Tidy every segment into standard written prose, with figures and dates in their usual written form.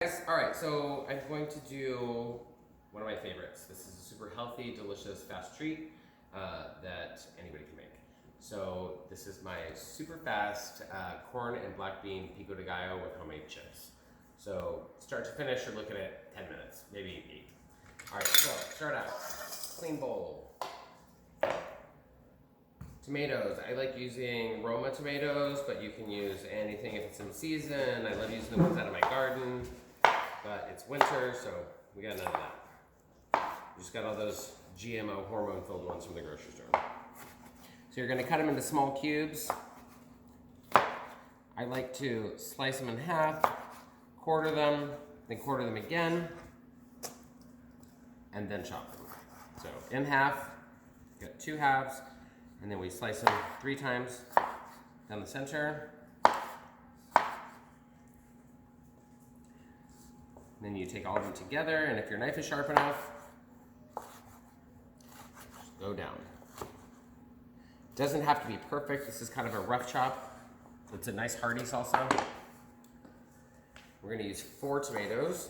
guys, all right, so I'm going to do one of my favorites. This is a super healthy, delicious, fast treat that anybody can make. So this is my super fast corn and black bean Pico De Gallo with homemade chips. So start to finish, you're looking at 10 minutes, maybe 8. All right, so start out, clean bowl. Tomatoes, I like using Roma tomatoes, but you can use anything if it's in season. I love using the ones out of my garden, but it's winter, so we got none of that. You just got all those GMO hormone-filled ones from the grocery store. So you're gonna cut them into small cubes. I like to slice them in half, quarter them, then quarter them again, and then chop them. So in half, you got 2 halves, and then we slice them 3 times down the center. Then you take all of them together, and if your knife is sharp enough, just go down. Doesn't have to be perfect. This is kind of a rough chop. It's a nice hearty salsa. We're gonna use 4 tomatoes.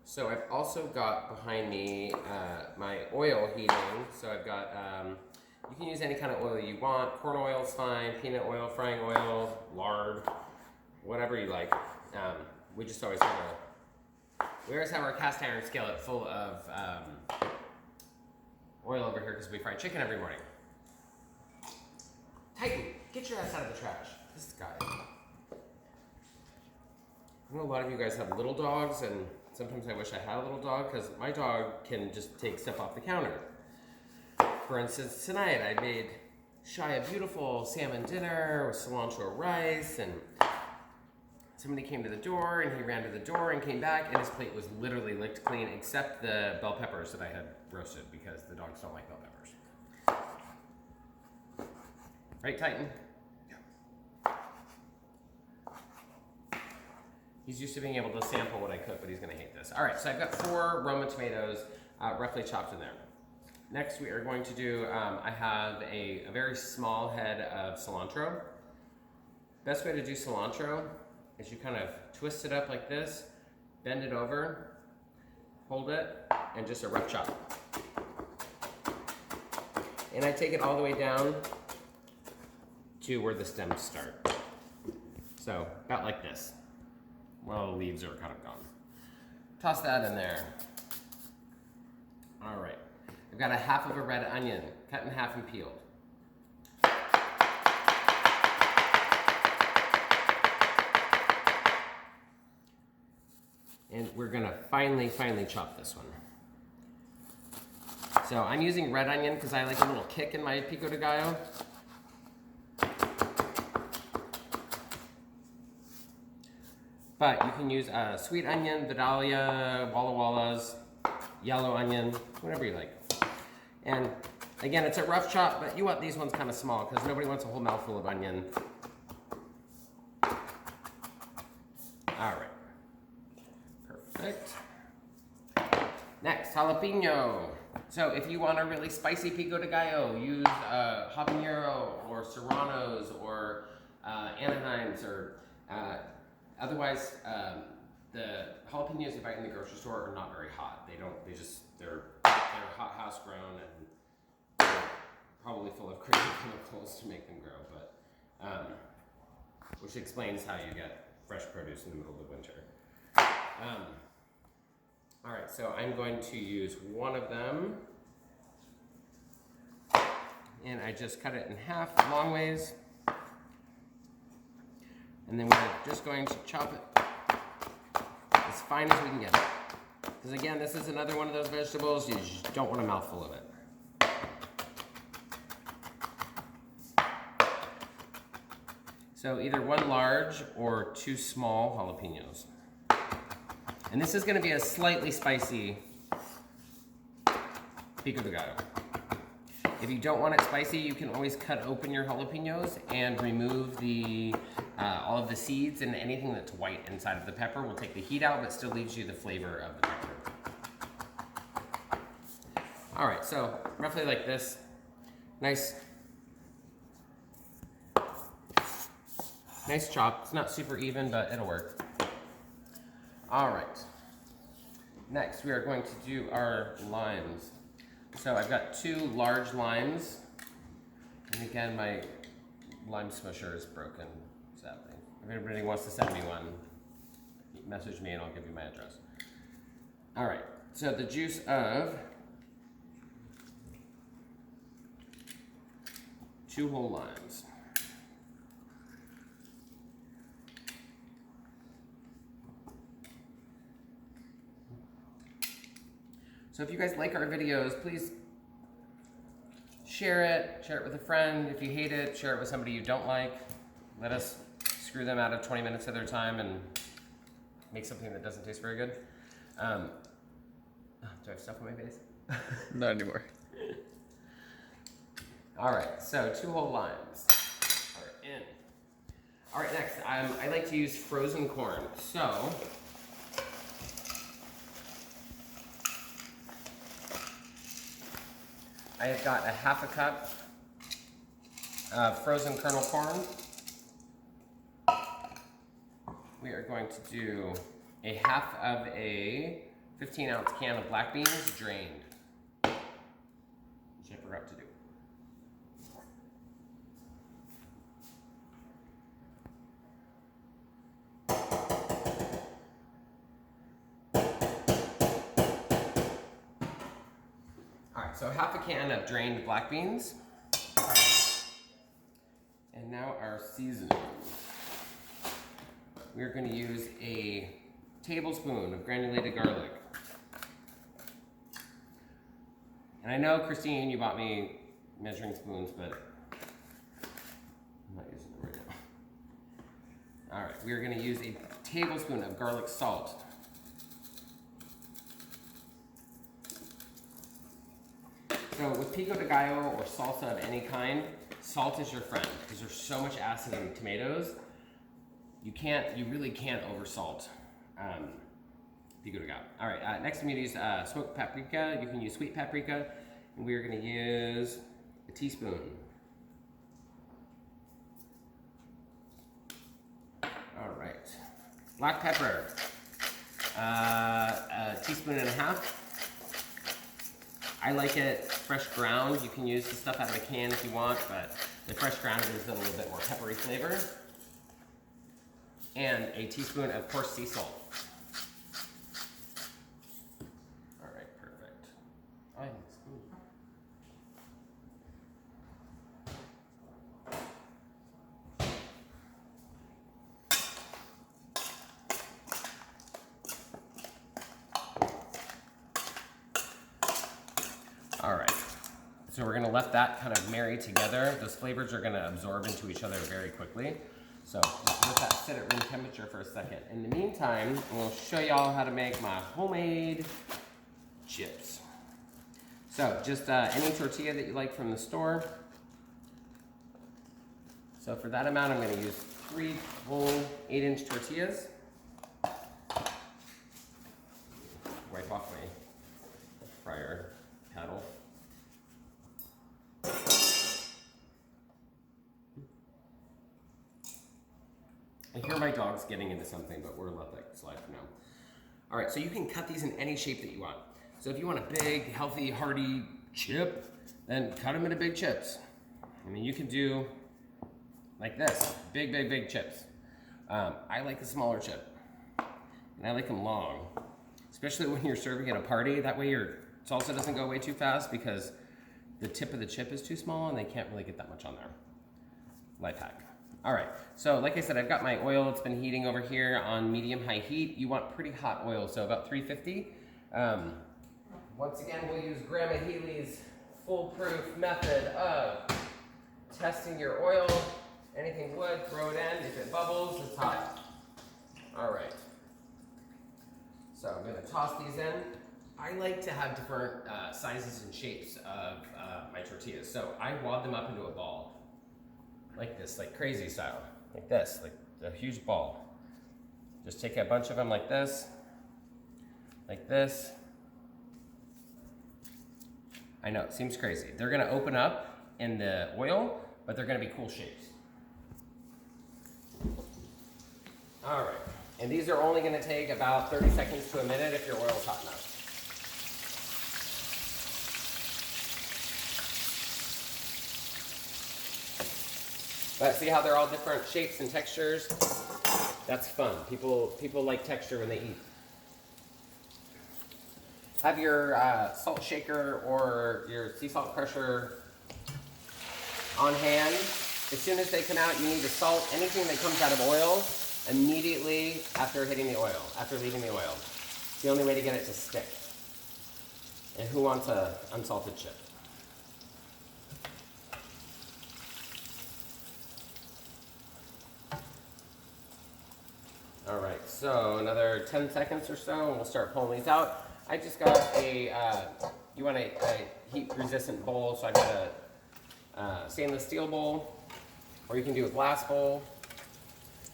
So I've also got behind me my oil heating. So I've got, you can use any kind of oil you want. Corn oil is fine, peanut oil, frying oil, lard, whatever you like. We always have our cast iron skillet full of oil over here because we fry chicken every morning. Titan, get your ass out of the trash. This guy. I know a lot of you guys have little dogs, and sometimes I wish I had a little dog because my dog can just take stuff off the counter. For instance, tonight I made Shy a beautiful salmon dinner with cilantro rice, and somebody came to the door and he ran to the door and came back and his plate was literally licked clean except the bell peppers that I had roasted because the dogs don't like bell peppers. Right, Titan? He's used to being able to sample what I cook, but he's gonna hate this. All right, so I've got 4 Roma tomatoes roughly chopped in there. Next we are going to do, I have a very small head of cilantro. Best way to do cilantro is you kind of twist it up like this, bend it over, hold it, and just a rough chop. And I take it all the way down to where the stems start. So about like this. Well, the leaves are kind of gone. Toss that in there. All right. I've got a half of a red onion, cut in half and peeled. And we're gonna finely chop this one. So I'm using red onion because I like a little kick in my Pico De Gallo. But you can use sweet onion, Vidalia, Walla Wallas, yellow onion, whatever you like. And again, it's a rough chop, but you want these ones kind of small because nobody wants a whole mouthful of onion. All right. Perfect. Next, jalapeno. So if you want a really spicy Pico De Gallo, use habanero or serranos or Anaheims or otherwise, the jalapenos you buy in the grocery store are not very hot. They're hot house grown and they're probably full of crazy chemicals to make them grow, but which explains how you get fresh produce in the middle of the winter. All right, so I'm going to use one of them, and I just cut it in half long ways. And then we're just going to chop it as fine as we can get it. Because again, this is another one of those vegetables, you just don't want a mouthful of it. So either 1 large or 2 small jalapenos. And this is gonna be a slightly spicy Pico De Gallo. If you don't want it spicy, you can always cut open your jalapenos and remove all of the seeds, and anything that's white inside of the pepper will take the heat out, but still leaves you the flavor of the pepper. All right, so roughly like this. Nice Nice chop. It's not super even, but it'll work. All right. Next, we are going to do our limes. So I've got 2 large limes. And again, my lime smusher is broken, sadly. If anybody wants to send me one, message me and I'll give you my address. All right, so the juice of 2 whole limes. So if you guys like our videos, please share it with a friend. If you hate it, share it with somebody you don't like. Let us screw them out of 20 minutes of their time and make something that doesn't taste very good. Do I have stuff on my face? Not anymore. All right, so 2 whole limes are in. All right, next, I like to use frozen corn. So, I have got a 1/2 cup of frozen kernel corn. We are going to do a 1/2 of a 15-ounce can of black beans drained, which I forgot to do. So 1/2 a can of drained black beans. And now our seasoning. We're going to use a tablespoon of granulated garlic. And I know, Christine, you bought me measuring spoons, but I'm not using them right now. All right, we're going to use a tablespoon of garlic salt. So with Pico De Gallo or salsa of any kind, salt is your friend because there's so much acid in tomatoes. You really can't over salt Pico De Gallo. All right, next I'm gonna use smoked paprika. You can use sweet paprika, and we're gonna use a teaspoon. All right, black pepper, a teaspoon and a half. I like it fresh ground. You can use the stuff out of a can if you want, but the fresh ground gives it a little bit more peppery flavor. And a teaspoon of coarse sea salt. All right, perfect. I need a spoon. All right, so we're gonna let that kind of marry together. Those flavors are gonna absorb into each other very quickly. So just let that sit at room temperature for a second. In the meantime, I'm gonna show y'all how to make my homemade chips. So just any tortilla that you like from the store. So for that amount, I'm gonna use 3 whole 8-inch tortillas. Wipe off my fryer paddle. I hear my dog's getting into something, but we'll let that slide for now. All right, so you can cut these in any shape that you want. So if you want a big, healthy, hearty chip, then cut them into big chips. I mean, you can do like this, big, big, big chips. I like the smaller chip, and I like them long, especially when you're serving at a party. That way your salsa doesn't go away too fast because the tip of the chip is too small and they can't really get that much on there. Life hack. All right, so like I said, I've got my oil. It's been heating over here on medium-high heat. You want pretty hot oil, so about 350. Once again, we'll use Grandma Healy's foolproof method of testing your oil. Anything wood, throw it in. If it bubbles, it's hot. All right. So I'm gonna toss these in. I like to have different sizes and shapes of my tortillas. So I wad them up into a ball. Like this, like crazy style. Like this, like a huge ball. Just take a bunch of them like this. Like this. I know, it seems crazy. They're gonna open up in the oil, but they're gonna be cool shapes. All right, and these are only gonna take about 30 seconds to a minute if your oil's hot enough. But see how they're all different shapes and textures? That's fun. People like texture when they eat. Have your salt shaker or your sea salt crusher on hand. As soon as they come out, you need to salt anything that comes out of oil immediately after hitting the oil, after leaving the oil. It's the only way to get it to stick. And who wants an unsalted chip? All right, so another 10 seconds or so, and we'll start pulling these out. I just got a, you want a heat-resistant bowl, so I got a stainless steel bowl, or you can do a glass bowl,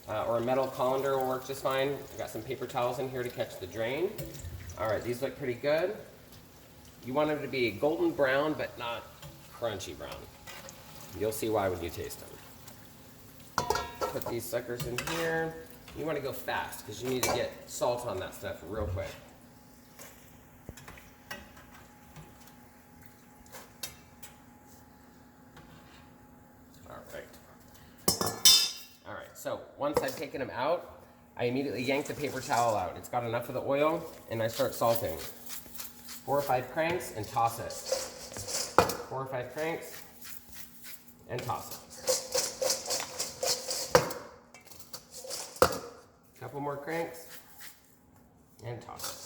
or a metal colander will work just fine. I've got some paper towels in here to catch the drain. All right, these look pretty good. You want them to be golden brown, but not crunchy brown. You'll see why when you taste them. Put these suckers in here. You want to go fast because you need to get salt on that stuff real quick. All right, so once I've taken them out, I immediately yank the paper towel out. It's got enough of the oil, and I start salting. 4 or 5 cranks and toss it. 4 or 5 cranks and toss it. Couple more cranks and toss it.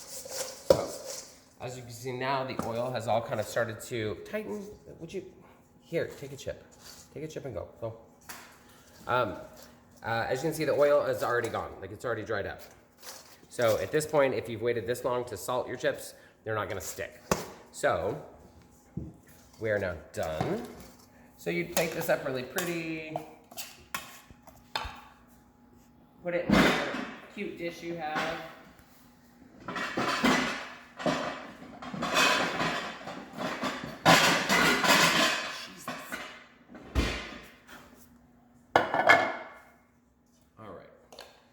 So, as you can see now, the oil has all kind of started to tighten. Would you, here, take a chip. Take a chip and go, go. As you can see, the oil is already gone, like it's already dried up. So at this point, if you've waited this long to salt your chips, they're not gonna stick. So, we're now done. So you'd plate this up really pretty. Put it in a cute dish you have. All right.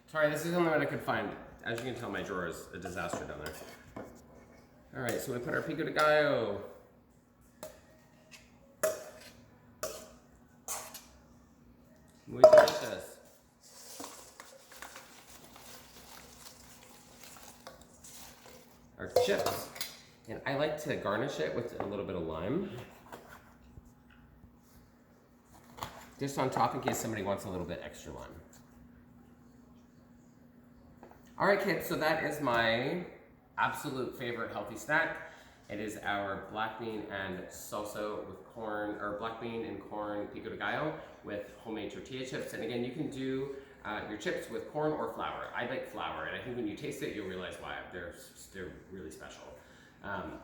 Sorry, this is the only one I could find. As you can tell, my drawer is a disaster down there. All right, so we put our Pico De Gallo. Muy delicious. Our chips, and I like to garnish it with a little bit of lime. Just on top in case somebody wants a little bit extra lime. All right, kids, so that is my absolute favorite healthy snack. It is our black bean and salsa with corn, or black bean and corn Pico De Gallo with homemade tortilla chips. And again, you can do your chips with corn or flour. I like flour, and I think when you taste it, you'll realize why. They're really special.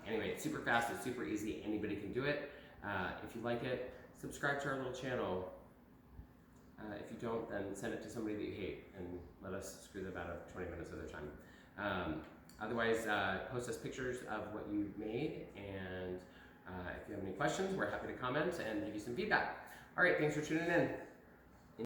Anyway, it's super fast, it's super easy, anybody can do it. If you like it, subscribe to our little channel. If you don't, then send it to somebody that you hate and let us screw them out of 20 minutes of their time. Otherwise, post us pictures of what you made, and if you have any questions, we're happy to comment and give you some feedback. All right, thanks for tuning in.